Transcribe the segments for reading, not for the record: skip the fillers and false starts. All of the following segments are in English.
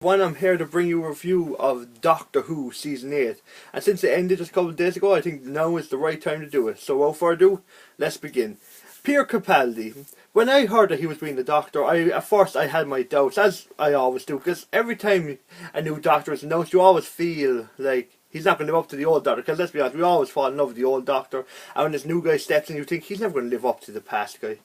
One, I'm here to bring you a review of Doctor Who Season 8. And since it ended just a couple of days ago, I think now is the right time to do it. So without further ado, let's begin. Peter Capaldi. When I heard that he was being the Doctor, at first I had my doubts, as I always do, because every time a new Doctor is announced, you always feel like he's not going to live up to the old Doctor, because let's be honest, we always fall in love with the old Doctor, and when this new guy steps in, you think he's never going to live up to the past guy.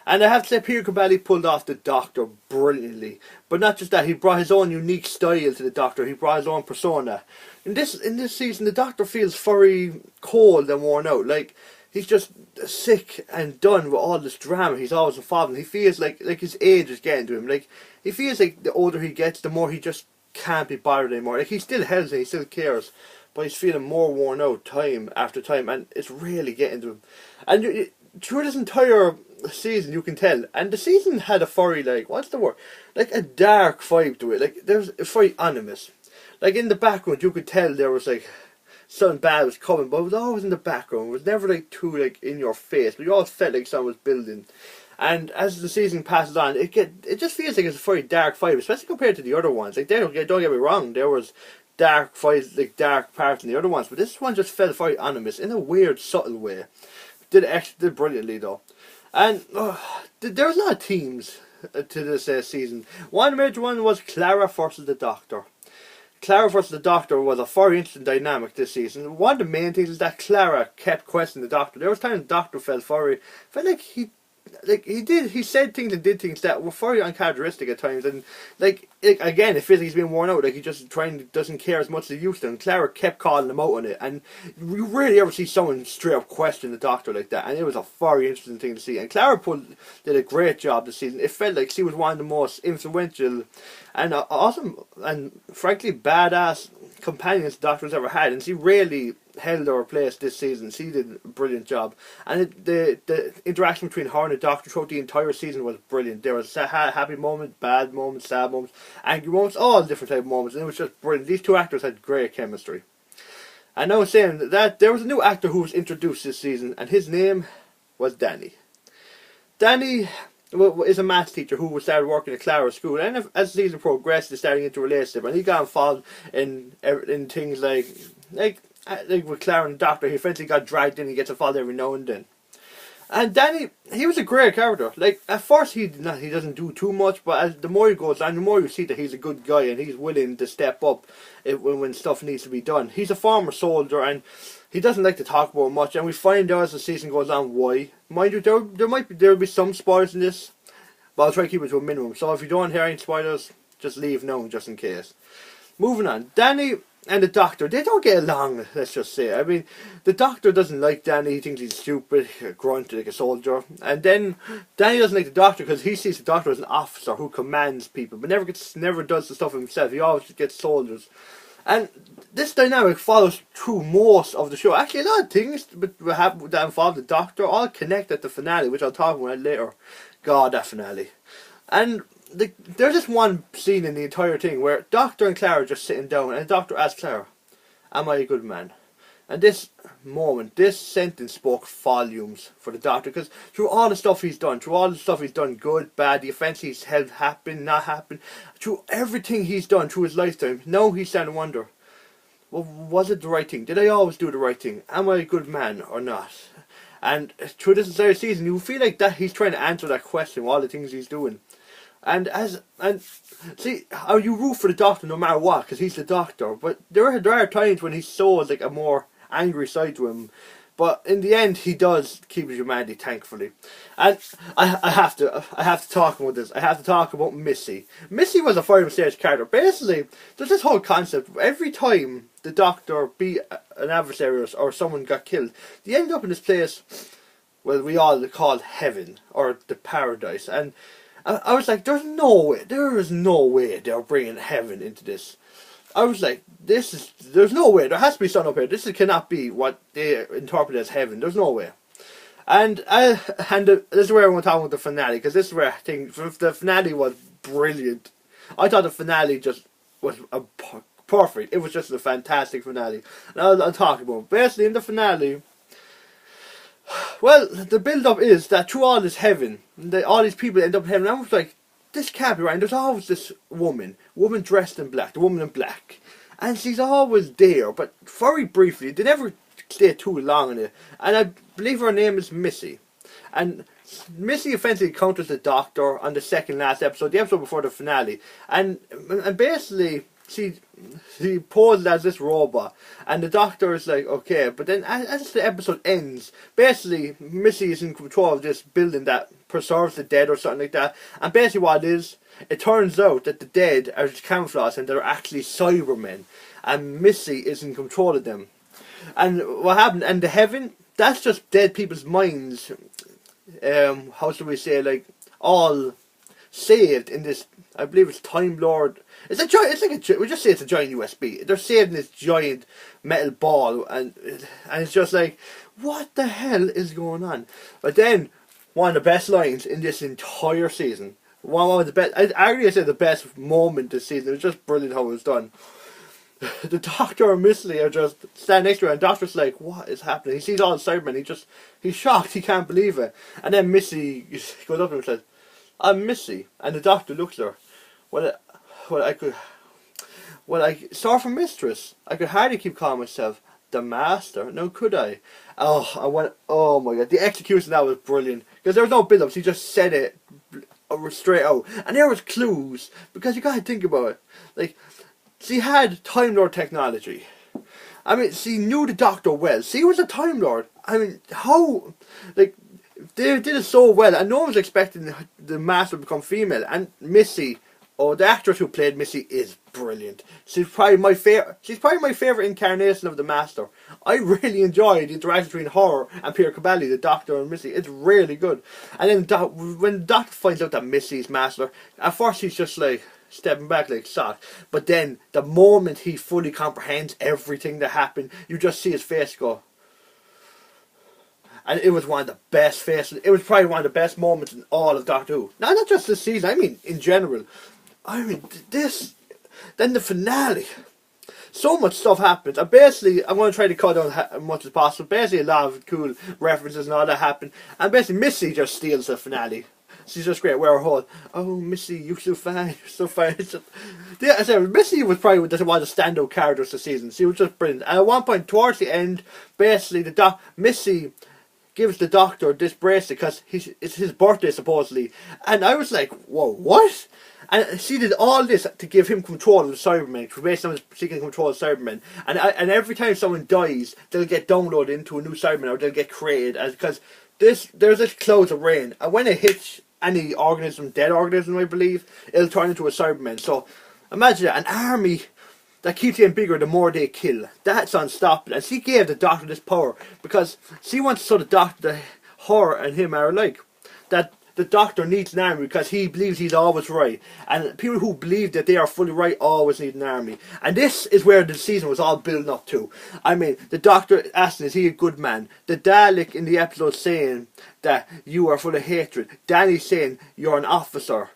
And I have to say, Peter Capaldi pulled off the Doctor brilliantly. But not just that, he brought his own unique style to the Doctor. He brought his own persona. In this season, the Doctor feels very cold and worn out. Like, he's just sick and done with all this drama he's always involved in. He feels like his age is getting to him. Like, he feels like the older he gets, the more he just can't be bothered anymore. Like, he still healthy, he still cares. But he's feeling more worn out time after time. And it's really getting to him. And through this entire season, you can tell, and the season had a furry, like, what's the word, like a dark vibe to it. Like, it's very ominous. Like, in the background you could tell there was like something bad was coming, but it was always in the background. It was never like too like in your face, but you always felt like someone was building. And as the season passes on, it just feels like it's a very dark vibe, especially compared to the other ones. Like, don't get me wrong, there was dark vibes, like dark parts in the other ones, but this one just felt very ominous in a weird, subtle way. Did brilliantly though. And there was a lot of teams to this season. One major one was Clara versus the Doctor. Clara versus the Doctor was a very interesting dynamic this season. One of the main things is that Clara kept questioning the Doctor. There was times the Doctor felt like he said things and did things that were very uncharacteristic at times, and like again, it feels like he's been worn out. Like, he just doesn't care as much as he used to. And Clara kept calling him out on it, and you rarely ever see someone straight up question the Doctor like that. And it was a very interesting thing to see. And Clara did a great job this season. It felt like she was one of the most influential and awesome and frankly badass companions the Doctor's ever had, and she really held her place this season. She did a brilliant job, and the interaction between her and the Doctor throughout the entire season was brilliant. There was happy moments, bad moments, sad moments, angry moments, all different type of moments, and it was just brilliant. These two actors had great chemistry. And now saying that, there was a new actor who was introduced this season, and his name was Danny. Danny is a maths teacher who started working at Clara's school, and as the season progressed, they started into a relationship, and he got involved in things like with Clara and the Doctor. He eventually got dragged in. He gets involved every now and then. And Danny, he was a great character. Like, at first he doesn't do too much, but as the more he goes on, the more you see that he's a good guy and he's willing to step up when stuff needs to be done. He's a former soldier, and he doesn't like to talk about much, and we find out as the season goes on why. Mind you, there will be some spoilers in this, but I'll try to keep it to a minimum. So if you don't hear any spoilers, just leave now just in case. Moving on, Danny and the Doctor, they don't get along, let's just say. I mean, the Doctor doesn't like Danny. He thinks he's stupid, a grunt, like a soldier. And then Danny doesn't like the Doctor because he sees the Doctor as an officer who commands people, but never does the stuff himself. He always gets soldiers. And this dynamic follows through most of the show. Actually, a lot of things that involve the Doctor all connect at the finale, which I'll talk about later. God, that finale. And there's just one scene in the entire thing where Doctor and Clara are just sitting down, and the Doctor asks Clara, "Am I a good man?" And this sentence spoke volumes for the Doctor, because through all the stuff he's done, good, bad, the offence he's held happen, not happen, through everything he's done through his lifetime, now he's starting to wonder, well, was it the right thing? Did I always do the right thing? Am I a good man or not? And through this entire season, you feel like that he's trying to answer that question with all the things he's doing. And see, you root for the Doctor no matter what, because he's the Doctor. But there are times when he shows like a more angry side to him. But in the end, he does keep his humanity, thankfully. And I have to talk about this. I have to talk about Missy. Missy was a very mysterious character. Basically, there's this whole concept. Every time the Doctor beat an adversary or someone got killed, they end up in this place, well, we all call heaven or the paradise. And I was like, there is no way they're bringing heaven into this. I was like, there's no way, there has to be something up here. This cannot be what they interpret as heaven. There's no way. And this is where I want to talk about the finale, because this is where I think the finale was brilliant. I thought the finale just was perfect. It was just a fantastic finale. And I'll talk about it. Basically, in the finale, well, the build-up is that through all this heaven, all these people end up in heaven. I was like, this can't be right. And there's always this woman dressed in black, the woman in black, and she's always there, but very briefly. They never stay too long in it. And I believe her name is Missy, and Missy eventually encounters the Doctor on the second last episode, the episode before the finale, and basically she posed as this robot, and the Doctor is like, okay, but then as the episode ends, basically Missy is in control of this building that preserves the dead or something like that, and basically what it is, it turns out that the dead are just camouflage and they're actually Cybermen, and Missy is in control of them. And what happened, and the heaven, that's just dead people's minds, how should we say, like, all saved in this, I believe it's Time Lord. It's like we just say it's a giant USB. They're saved in this giant metal ball, and it's just like, what the hell is going on? But then, one of the best lines in this entire season, one of the best, I argue say the best moment this season, it was just brilliant how it was done. The Doctor and Missy are just standing next to her, and the Doctor's like, what is happening? He sees all the Cybermen, he's shocked, he can't believe it. And then Missy goes up to him and says, I'm Missy. And the Doctor looks at her. I saw from Mistress. I could hardly keep calling myself the Master. No, could I? Oh my god, the execution of that was brilliant. Because there was no build-up, she just said it straight out. And there was clues, because you gotta think about it. Like, she had Time Lord technology. I mean, she knew the Doctor well. She was a Time Lord. I mean, how, like, they did it so well, and no one was expecting the Master to become female. And Missy, the actress who played Missy, is brilliant. She's probably my favorite incarnation of the Master. I really enjoyed the interaction between her and Peter Capaldi, the Doctor, and Missy. It's really good. And then when the Doctor finds out that Missy's Master, at first he's just like stepping back like sock. But then the moment he fully comprehends everything that happened, you just see his face go. And it was one of the best faces. It was probably one of the best moments in all of Doctor Who. Now, not just this season, I mean in general. I mean, this, then the finale. So much stuff happens. And basically, I'm going to try to cut down as much as possible. Basically, a lot of cool references and all that happen. And basically, Missy just steals the finale. She's just great. Where her whole, oh, Missy, you're so fine, you're so fine. Yeah, I said, Missy was probably one of the standout characters this season. She was just brilliant. And at one point, towards the end, basically, Missy gives the Doctor this bracelet because it's his birthday supposedly, and I was like, whoa, what? And she did all this to give him control of the Cybermen, based on she can control the Cybermen, and every time someone dies, they'll get downloaded into a new Cyberman, or they'll get created, because there's this clouds of rain, and when it hits any organism, dead organism I believe, it'll turn into a Cyberman. So imagine an army that keeps getting bigger the more they kill. That's unstoppable. And she gave the Doctor this power because she wants to show the Doctor that her and him are alike. That the Doctor needs an army because he believes he's always right. And people who believe that they are fully right always need an army. And this is where the season was all building up to. I mean, the Doctor asking, is he a good man? The Dalek in the episode saying that you are full of hatred. Danny saying you're an officer.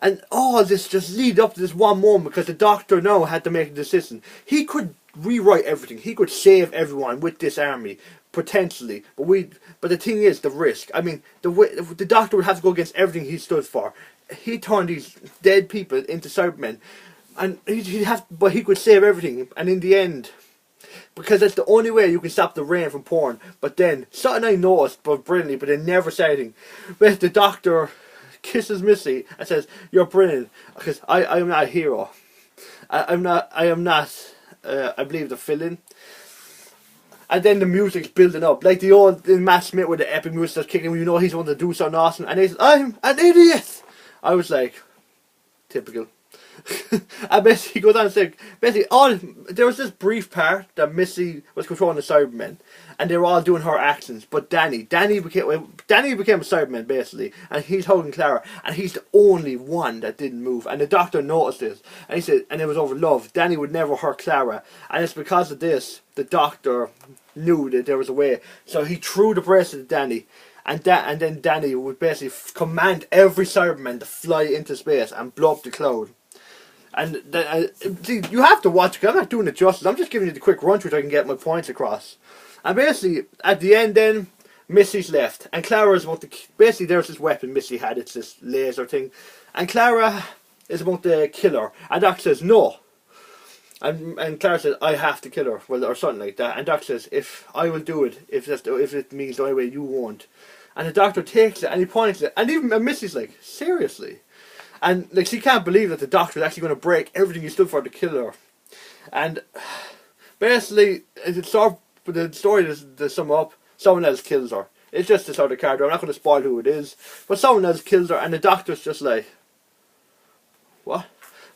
And all this just lead up to this one moment because the Doctor now had to make a decision. He could rewrite everything. He could save everyone with this army, potentially. But the thing is, the risk. I mean, the Doctor would have to go against everything he stood for. He turned these dead people into Cybermen. And but he could save everything. And in the end, because that's the only way you can stop the rain from pouring. But then, something I noticed, but brilliantly, but they never said anything. But the Doctor kisses Missy and says, you're brilliant, because I am not a hero. I am not I believe the villain. And then the music's building up, like the old Matt Smith with the epic music that's kicking when you know he's going to do something awesome, and he says, I'm an idiot. I was like, typical. And basically he goes on and says, basically there was this brief part that Missy was controlling the Cybermen, and they were all doing her actions, but Danny became a Cyberman basically, and he's holding Clara, and he's the only one that didn't move, and the Doctor noticed this, and he said, and it was over love. Danny would never hurt Clara, and it's because of this the Doctor knew that there was a way, so he threw the bracelet at Danny. And then Danny would basically command every Cyberman to fly into space and blow up the cloud. And see, you have to watch it. I'm not doing it justice. I'm just giving you the quick run through so I can get my points across. And basically, at the end then, Missy's left, and Clara's about to... Basically, there's this weapon Missy had, it's this laser thing, and Clara is about to kill her, and Doc says, no. And Clara says, I have to kill her, well, or something like that, and Doc says, if I will do it, if it means the only way, you won't. And the doctor takes it, and he points it, and even Missy's like, seriously? And like, she can't believe that the doctor is actually going to break everything he stood for to kill her. And basically, it's sort of, the story to sum up, someone else kills her. It's just the sort of character. I'm not going to spoil who it is, but someone else kills her, and the doctor's just like, what?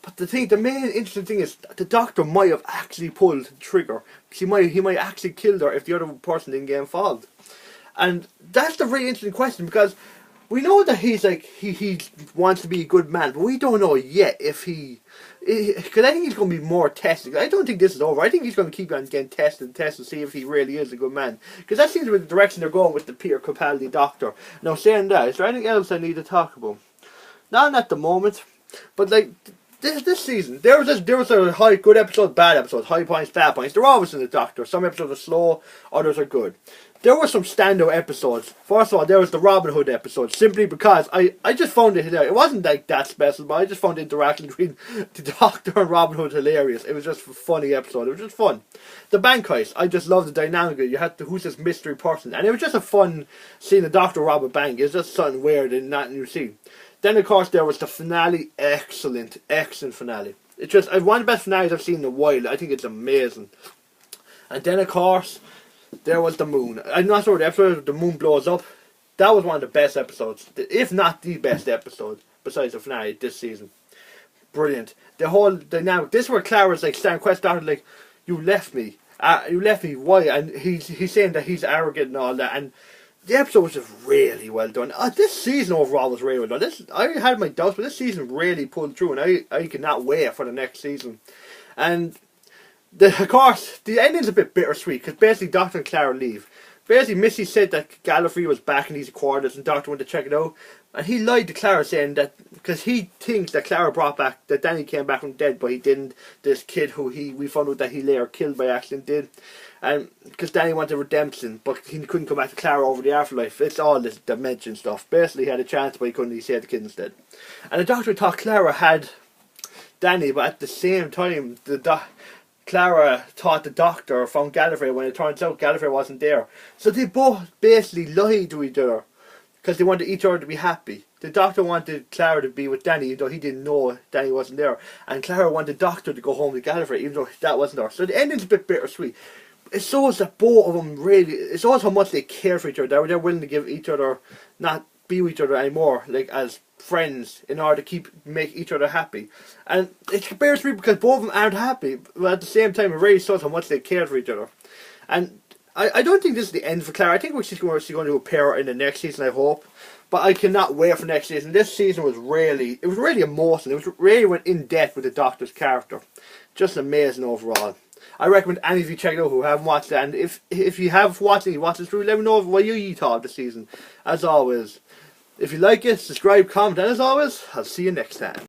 But the main interesting thing is the doctor might have actually pulled the trigger. He might actually killed her if the other person didn't get involved. And that's the really interesting question, because we know that he's like he wants to be a good man, but we don't know yet if because I think he's going to be more tested. I don't think this is over. I think he's going to keep on getting tested to see if he really is a good man. Because that seems to be the direction they're going with the Peter Capaldi doctor. Now, saying that, is there anything else I need to talk about? Not at the moment, but like this season, there was a good episode, bad episode, high points, bad points. They're always in the doctor. Some episodes are slow, others are good. There were some standout episodes. First of all, there was the Robin Hood episode, simply because I just found it hilarious. It wasn't like that special, but I just found the interaction between the Doctor and Robin Hood hilarious. It was just a funny episode. It was just fun. The bank heist, I just loved the dynamic. You had who's this mystery person, and it was just a fun seeing the Doctor rob a bank. It was just something weird and nothing you see. Then of course there was the finale, excellent finale. It's just one of the best finales I've seen in a while. I think it's amazing. And then of course, there was the moon. I'm not sure the episode the moon blows up. That was one of the best episodes, if not the best episode, besides the finale this season. Brilliant. The whole dynamic. This is where Clara's like starting quest started like, you left me. You left me. Why? And he's saying that he's arrogant and all that. And the episode was just really well done. This season overall was really well done. I had my doubts, but this season really pulled through, and I cannot wait for the next season. And of course, the ending's a bit bittersweet, because basically Doctor and Clara leave. Basically, Missy said that Gallifrey was back in these quarters, and Doctor went to check it out. And he lied to Clara, saying that because he thinks that Clara brought back, that Danny came back from dead, but he didn't. This kid who we found out that he later killed by accident did. And because Danny wanted redemption, but he couldn't come back to Clara over the afterlife. It's all this dimension stuff. Basically, he had a chance, but he couldn't. He saved the kid instead. And the Doctor thought Clara had Danny, but at the same time, Clara thought the Doctor found Gallifrey when it turns out Gallifrey wasn't there. So they both basically lied to each other because they wanted each other to be happy. The Doctor wanted Clara to be with Danny even though he didn't know Danny wasn't there. And Clara wanted the Doctor to go home with Gallifrey even though that wasn't there. So the ending's a bit bittersweet. It shows that both of them really, it shows how much they care for each other. They're willing to give each other, not be with each other anymore, like as friends, in order to make each other happy. And it's bittersweet because both of them aren't happy, but at the same time it really shows how much they care for each other. And I don't think this is the end for Clara. I think she's going to appear in the next season, I hope. But I cannot wait for next season. This season was really emotional. It really went in depth with the Doctor's character. Just amazing overall. I recommend any of you check it out who haven't watched it. And if you have watched it, you watch it through, let me know what you thought of the season. As always, if you like it, subscribe, comment, and as always, I'll see you next time.